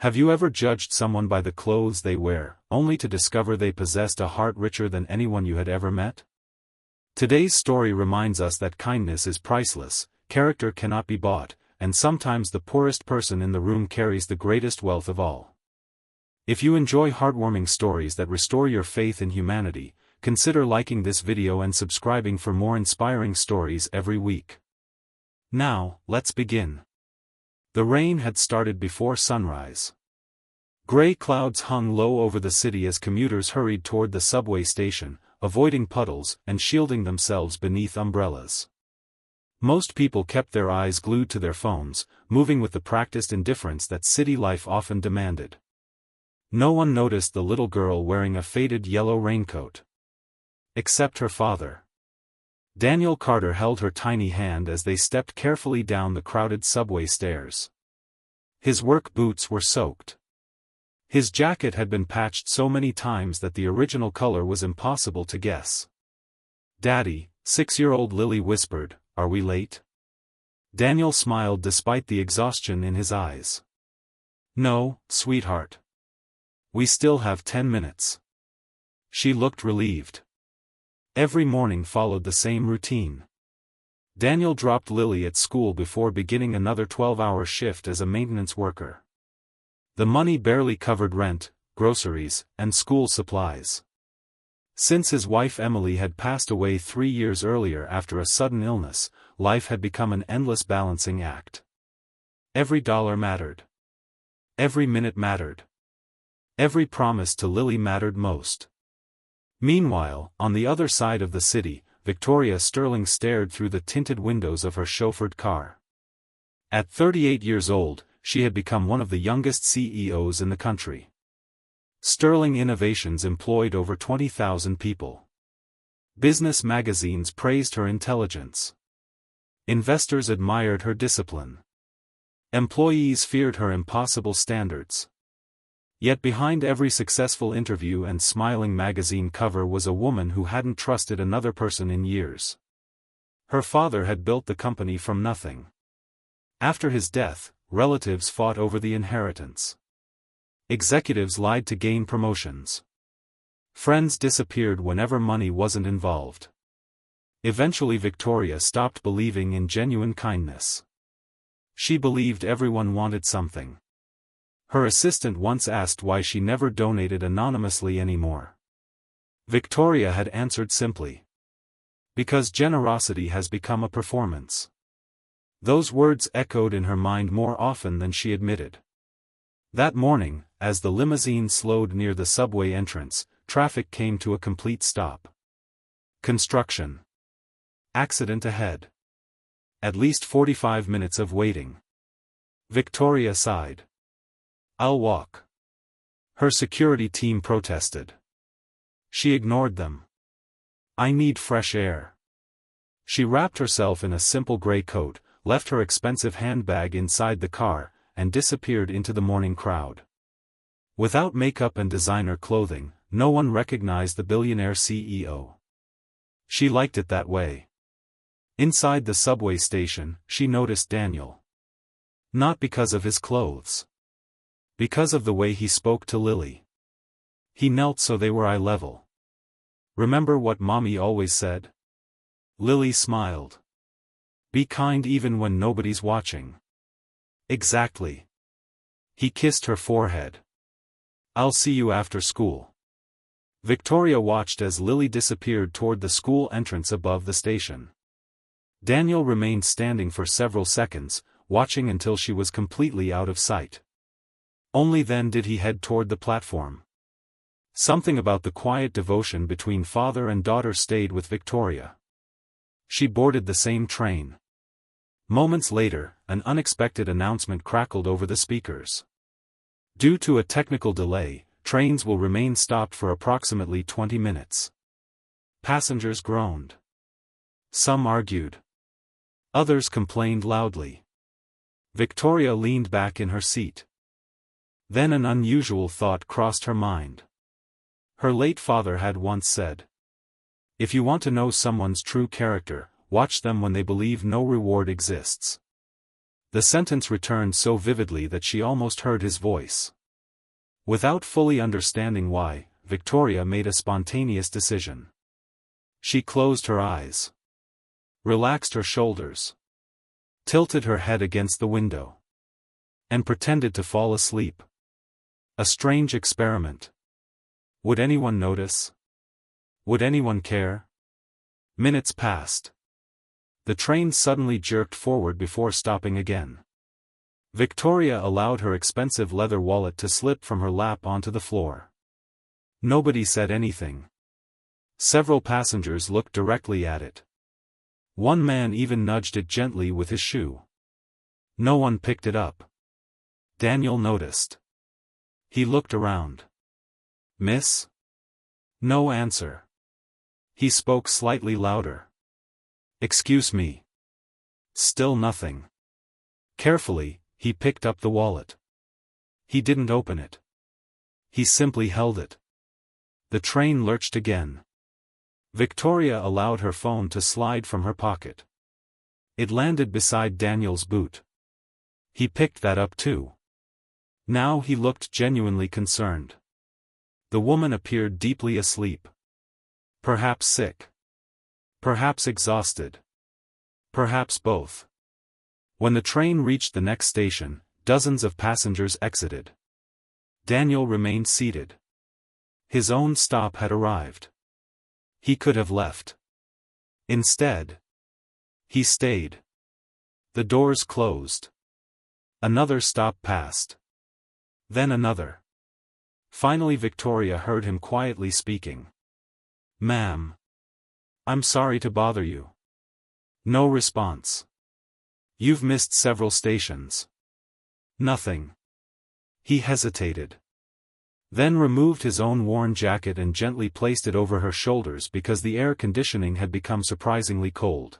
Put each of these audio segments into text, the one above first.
Have you ever judged someone by the clothes they wear, only to discover they possessed a heart richer than anyone you had ever met? Today's story reminds us that kindness is priceless, character cannot be bought, and sometimes the poorest person in the room carries the greatest wealth of all. If you enjoy heartwarming stories that restore your faith in humanity, consider liking this video and subscribing for more inspiring stories every week. Now, let's begin. The rain had started before sunrise. Gray clouds hung low over the city as commuters hurried toward the subway station, avoiding puddles and shielding themselves beneath umbrellas. Most people kept their eyes glued to their phones, moving with the practiced indifference that city life often demanded. No one noticed the little girl wearing a faded yellow raincoat. Except her father. Daniel Carter held her tiny hand as they stepped carefully down the crowded subway stairs. His work boots were soaked. His jacket had been patched so many times that the original color was impossible to guess. "Daddy," 6-year-old Lily whispered, "are we late?" Daniel smiled despite the exhaustion in his eyes. "No, sweetheart. We still have 10 minutes. She looked relieved. Every morning followed the same routine. Daniel dropped Lily at school before beginning another 12-hour shift as a maintenance worker. The money barely covered rent, groceries, and school supplies. Since his wife Emily had passed away 3 years earlier after a sudden illness, life had become an endless balancing act. Every dollar mattered. Every minute mattered. Every promise to Lily mattered most. Meanwhile, on the other side of the city, Victoria Sterling stared through the tinted windows of her chauffeured car. At 38 years old, she had become one of the youngest CEOs in the country. Sterling Innovations employed over 20,000 people. Business magazines praised her intelligence. Investors admired her discipline. Employees feared her impossible standards. Yet behind every successful interview and smiling magazine cover was a woman who hadn't trusted another person in years. Her father had built the company from nothing. After his death, relatives fought over the inheritance. Executives lied to gain promotions. Friends disappeared whenever money wasn't involved. Eventually Victoria stopped believing in genuine kindness. She believed everyone wanted something. Her assistant once asked why she never donated anonymously anymore. Victoria had answered simply. Because generosity has become a performance. Those words echoed in her mind more often than she admitted. That morning, as the limousine slowed near the subway entrance, traffic came to a complete stop. Construction. Accident ahead. At least 45 minutes of waiting. Victoria sighed. "I'll walk." Her security team protested. She ignored them. "I need fresh air." She wrapped herself in a simple gray coat, left her expensive handbag inside the car, and disappeared into the morning crowd. Without makeup and designer clothing, no one recognized the billionaire CEO. She liked it that way. Inside the subway station, she noticed Daniel. Not because of his clothes. Because of the way he spoke to Lily. He knelt so they were eye level. "Remember what Mommy always said?" Lily smiled. "Be kind even when nobody's watching." "Exactly." He kissed her forehead. "I'll see you after school." Victoria watched as Lily disappeared toward the school entrance above the station. Daniel remained standing for several seconds, watching until she was completely out of sight. Only then did he head toward the platform. Something about the quiet devotion between father and daughter stayed with Victoria. She boarded the same train. Moments later, an unexpected announcement crackled over the speakers. Due to a technical delay, trains will remain stopped for approximately 20 minutes. Passengers groaned. Some argued. Others complained loudly. Victoria leaned back in her seat. Then an unusual thought crossed her mind. Her late father had once said, "If you want to know someone's true character, watch them when they believe no reward exists." The sentence returned so vividly that she almost heard his voice. Without fully understanding why, Victoria made a spontaneous decision. She closed her eyes, relaxed her shoulders, tilted her head against the window, and pretended to fall asleep. A strange experiment. Would anyone notice? Would anyone care? Minutes passed. The train suddenly jerked forward before stopping again. Victoria allowed her expensive leather wallet to slip from her lap onto the floor. Nobody said anything. Several passengers looked directly at it. One man even nudged it gently with his shoe. No one picked it up. Daniel noticed. He looked around. "Miss?" No answer. He spoke slightly louder. "Excuse me." Still nothing. Carefully, he picked up the wallet. He didn't open it. He simply held it. The train lurched again. Victoria allowed her phone to slide from her pocket. It landed beside Daniel's boot. He picked that up too. Now he looked genuinely concerned. The woman appeared deeply asleep. Perhaps sick. Perhaps exhausted. Perhaps both. When the train reached the next station, dozens of passengers exited. Daniel remained seated. His own stop had arrived. He could have left. Instead, he stayed. The doors closed. Another stop passed. Then another. Finally Victoria heard him quietly speaking. "Ma'am. I'm sorry to bother you." No response. "You've missed several stations." Nothing. He hesitated. Then removed his own worn jacket and gently placed it over her shoulders because the air conditioning had become surprisingly cold.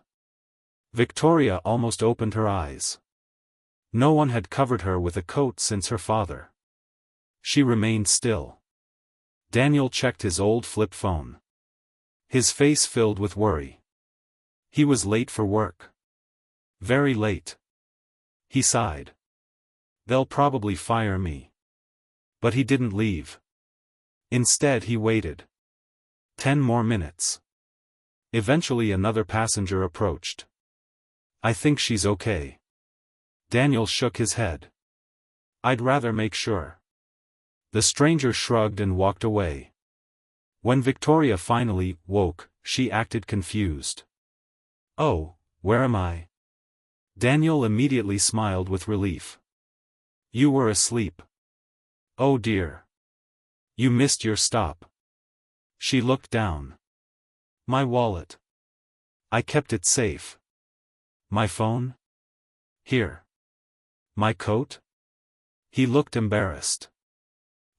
Victoria almost opened her eyes. No one had covered her with a coat since her father. She remained still. Daniel checked his old flip phone. His face filled with worry. He was late for work. Very late. He sighed. "They'll probably fire me." But he didn't leave. Instead he waited. 10 more minutes. Eventually another passenger approached. "I think she's okay." Daniel shook his head. "I'd rather make sure." The stranger shrugged and walked away. When Victoria finally woke, she acted confused. "Oh, where am I?" Daniel immediately smiled with relief. "You were asleep." "Oh dear. You missed your stop." She looked down. "My wallet. I kept it safe." "My phone?" "Here." "My coat?" He looked embarrassed.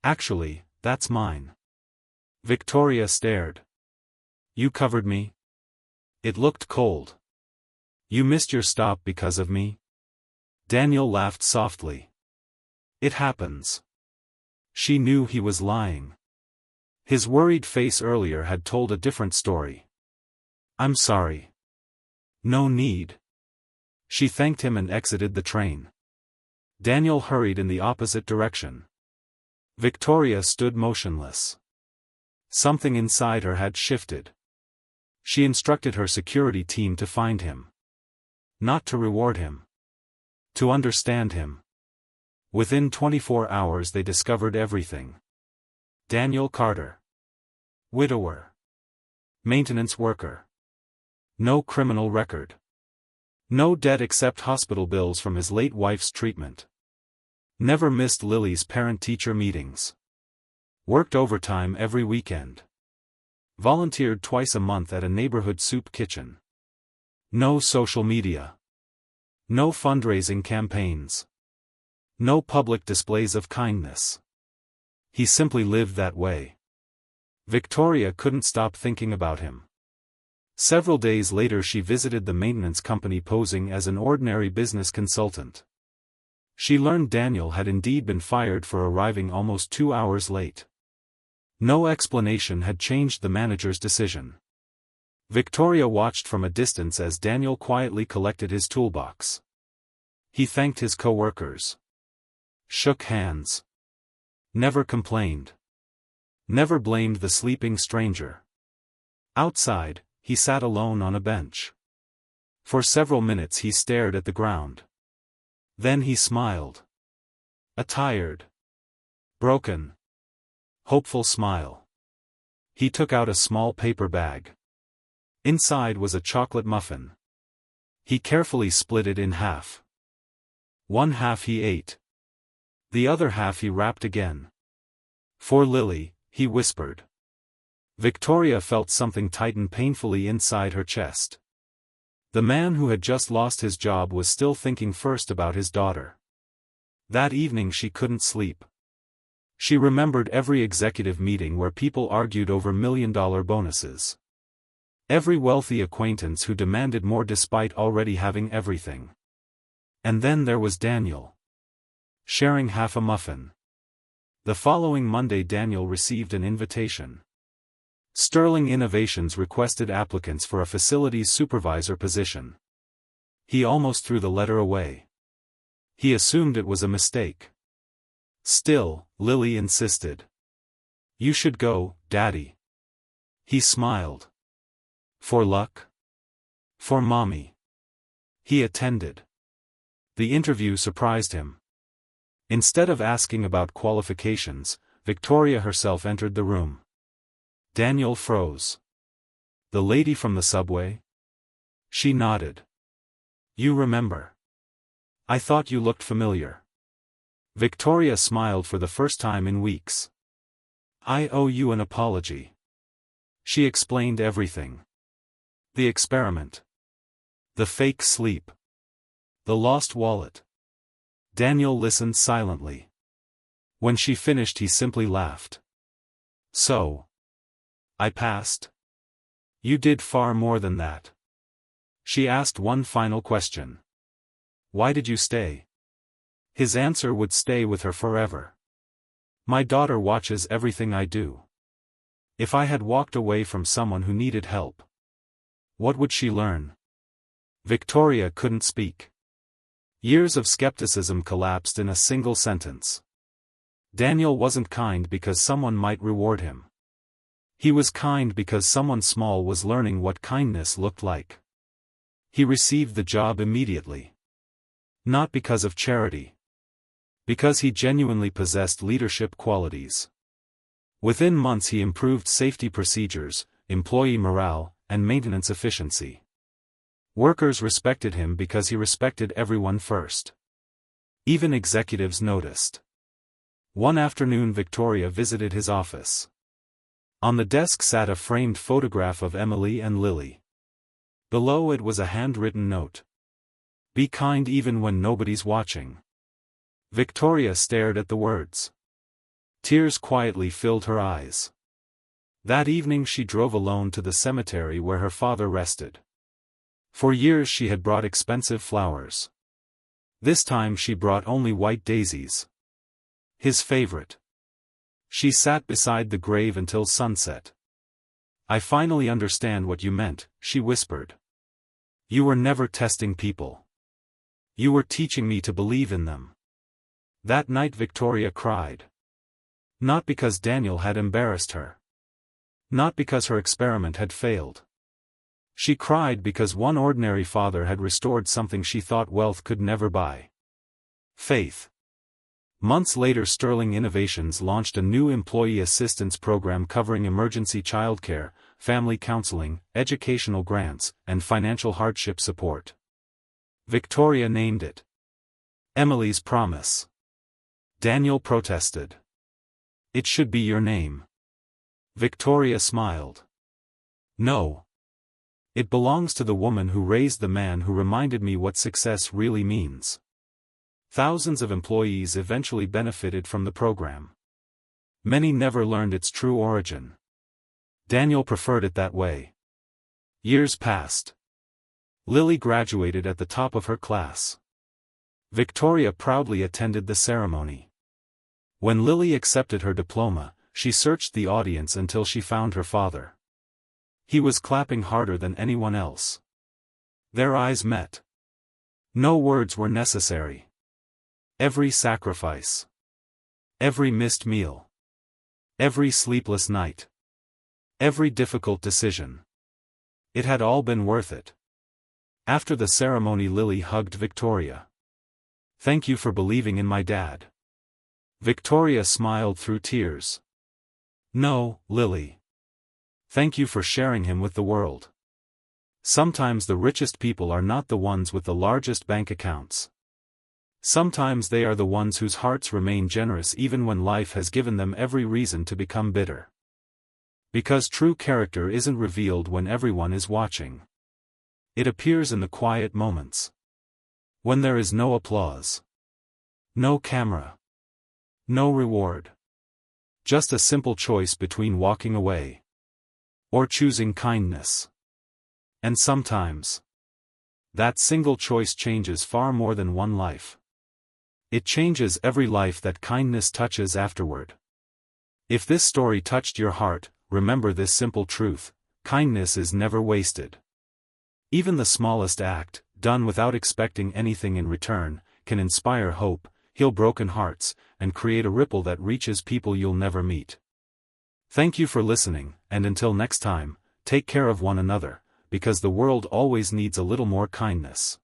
"Actually, that's mine." Victoria stared. "You covered me?" It looked cold. "You missed your stop because of me?" Daniel laughed softly. "It happens." She knew he was lying. His worried face earlier had told a different story. "I'm sorry." "No need." She thanked him and exited the train. Daniel hurried in the opposite direction. Victoria stood motionless. Something inside her had shifted. She instructed her security team to find him. Not to reward him. To understand him. Within 24 hours they discovered everything. Daniel Carter. Widower. Maintenance worker. No criminal record. No debt except hospital bills from his late wife's treatment. Never missed Lily's parent-teacher meetings. Worked overtime every weekend. Volunteered twice a month at a neighborhood soup kitchen. No social media. No fundraising campaigns. No public displays of kindness. He simply lived that way. Victoria couldn't stop thinking about him. Several days later she visited the maintenance company posing as an ordinary business consultant. She learned Daniel had indeed been fired for arriving almost 2 hours late. No explanation had changed the manager's decision. Victoria watched from a distance as Daniel quietly collected his toolbox. He thanked his co-workers. Shook hands. Never complained. Never blamed the sleeping stranger. Outside, he sat alone on a bench. For several minutes he stared at the ground. Then he smiled. A tired, broken, hopeful smile. He took out a small paper bag. Inside was a chocolate muffin. He carefully split it in half. One half he ate. The other half he wrapped again. For Lily, he whispered. Victoria felt something tighten painfully inside her chest. The man who had just lost his job was still thinking first about his daughter. That evening she couldn't sleep. She remembered every executive meeting where people argued over million-dollar bonuses. Every wealthy acquaintance who demanded more despite already having everything. And then there was Daniel. Sharing half a muffin. The following Monday Daniel received an invitation. Sterling Innovations requested applicants for a facilities supervisor position. He almost threw the letter away. He assumed it was a mistake. Still, Lily insisted. You should go, Daddy. He smiled. For luck? For Mommy. He attended. The interview surprised him. Instead of asking about qualifications, Victoria herself entered the room. Daniel froze. The lady from the subway? She nodded. You remember. I thought you looked familiar. Victoria smiled for the first time in weeks. I owe you an apology. She explained everything. The experiment. The fake sleep. The lost wallet. Daniel listened silently. When she finished he simply laughed. So. I passed? You did far more than that. She asked one final question. Why did you stay? His answer would stay with her forever. My daughter watches everything I do. If I had walked away from someone who needed help, what would she learn? Victoria couldn't speak. Years of skepticism collapsed in a single sentence. Daniel wasn't kind because someone might reward him. He was kind because someone small was learning what kindness looked like. He received the job immediately. Not because of charity. Because he genuinely possessed leadership qualities. Within months he improved safety procedures, employee morale, and maintenance efficiency. Workers respected him because he respected everyone first. Even executives noticed. One afternoon Victoria visited his office. On the desk sat a framed photograph of Emily and Lily. Below it was a handwritten note. Be kind even when nobody's watching. Victoria stared at the words. Tears quietly filled her eyes. That evening she drove alone to the cemetery where her father rested. For years she had brought expensive flowers. This time she brought only white daisies. His favorite. She sat beside the grave until sunset. I finally understand what you meant, she whispered. You were never testing people. You were teaching me to believe in them. That night Victoria cried. Not because Daniel had embarrassed her. Not because her experiment had failed. She cried because one ordinary father had restored something she thought wealth could never buy. Faith. Months later Sterling Innovations launched a new employee assistance program covering emergency childcare, family counseling, educational grants, and financial hardship support. Victoria named it Emily's Promise. Daniel protested. It should be your name. Victoria smiled. No. It belongs to the woman who raised the man who reminded me what success really means. Thousands of employees eventually benefited from the program. Many never learned its true origin. Daniel preferred it that way. Years passed. Lily graduated at the top of her class. Victoria proudly attended the ceremony. When Lily accepted her diploma, she searched the audience until she found her father. He was clapping harder than anyone else. Their eyes met. No words were necessary. Every sacrifice, every missed meal, every sleepless night, every difficult decision. It had all been worth it. After the ceremony, Lily hugged Victoria. "Thank you for believing in my dad." Victoria smiled through tears. "No, Lily. Thank you for sharing him with the world. Sometimes the richest people are not the ones with the largest bank accounts. Sometimes they are the ones whose hearts remain generous even when life has given them every reason to become bitter. Because true character isn't revealed when everyone is watching. It appears in the quiet moments. When there is no applause. No camera. No reward. Just a simple choice between walking away or choosing kindness. And sometimes, that single choice changes far more than one life. It changes every life that kindness touches afterward. If this story touched your heart, remember this simple truth: kindness is never wasted. Even the smallest act, done without expecting anything in return, can inspire hope, heal broken hearts, and create a ripple that reaches people you'll never meet. Thank you for listening, and until next time, take care of one another, because the world always needs a little more kindness.